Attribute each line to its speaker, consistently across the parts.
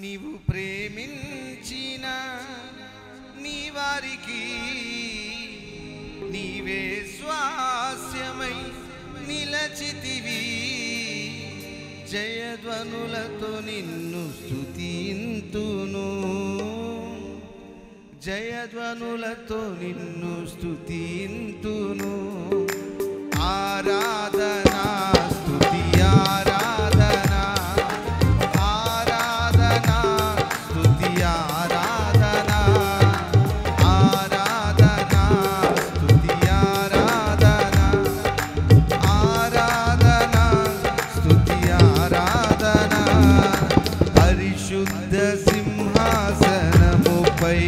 Speaker 1: నీవు ప్రేమించిన నీ వారికి నీవే స్వాస్యమై నిలచితివి. జయధ్వనులతో నిన్ను స్తుతింతును, జయధ్వనులతో నిన్ను స్తుతింతును. ఆరాధనా స్తుతి ఆరాధనా, ఆరాధనా స్తుతి ఆరాధనా, ఆరాధనా స్తుతి ఆరాధనా, ఆరాధనా స్తుతి ఆరాధనా. పరిశుద్ధ సింహాసనముపై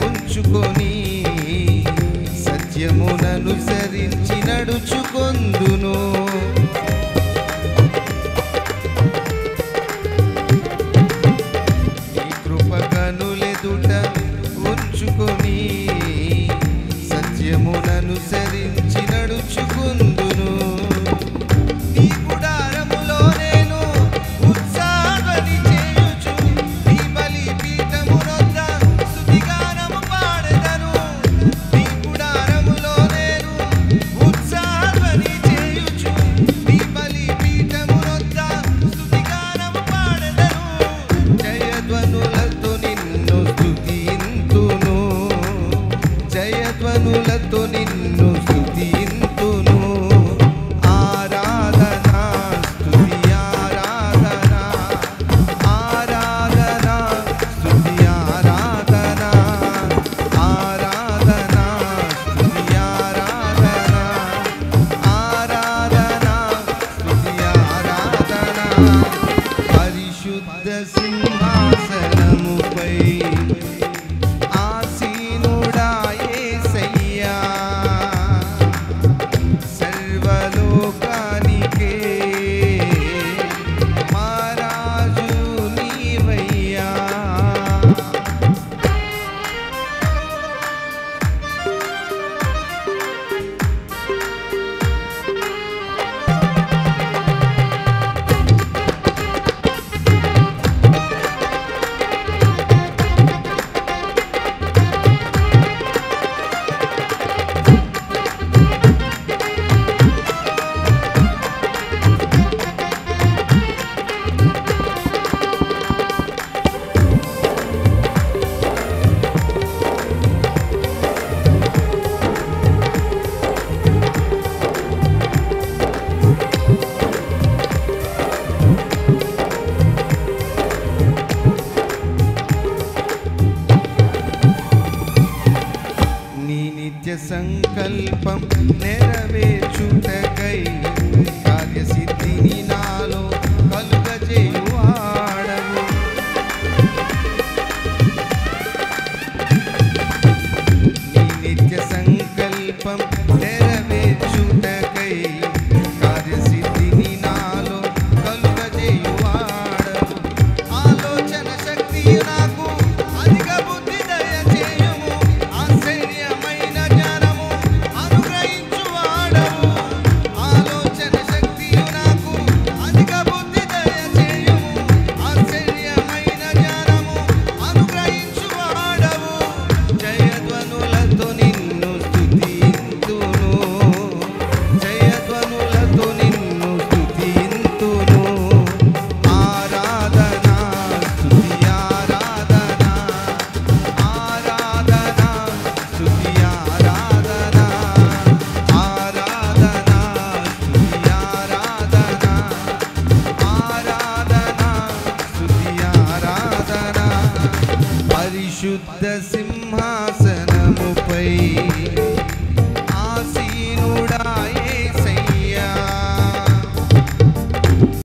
Speaker 1: ఉంచుకొని సత్యముననుసరించి నడుచుకొందును. నీ కృప కనులెదుట ఉంచుకొని సత్యముననుసరించి నడుచుకొందును. నీ గుడారములో నేను ఉత్సాహధ్వని చేయుచు నీ బలిపీఠమునొద్ద స్తుతిగానము పాడెదను. నీ గుడారములో నేను ఉత్సాహధ్వని చేయుచు నీ బలిపీఠమునొద్ద స్తుతిగానము పాడెదను. జయధ్వనులతో నిన్ను స్తుతింతును, జయధ్వనులతో నిన్ను స్తుతింతును. ఆరాధనా స్తుతి ఆరాధనా, ఆరాధనా స్తుతి ఆరాధనా, ఆరాధనా స్తుతి ఆరాధనా, ఆరాధనా స్తుతి ఆరాధనా. పరిశుద్ధ సింహాసనముపై ఆసీనుడా యేసయ్యా, సంకల్పం నెరవేర్చుటకై కార్యసిద్ధిని నాలో కలుగజేయువాడవు. నీ నిత్య సంకల్పం నెరవేర్చుటకై కార్యసిద్ధిని నాలో కలుగజేయువాడవు. ఆలోచన శక్తియు నాకు అధిక బుద్ధి దయచేయుము. ఆశ్చర్యమైన జ్ఞానము అనుగ్రహించువాడవు. ఆలోచన శక్తియు నాకు అధిక బుద్ధి దయచేయుము. ఆశ్చర్యమైన జ్ఞానము అనుగ్రహించువాడవు. జయధ్వనులతో నిన్ను స్తుతింతును. జయధ్వనులతో నిన్ను స్తుతింతును. ఆరాధన స్తుతి ఆరాధన. ఆరాధన స్తుతి ఆరాధన. ఆరాధన స్తుతి ఆరాధన. ఆరాధన స్తుతి ఆరాధన. పరిశుద్ధ సింహాసనముపై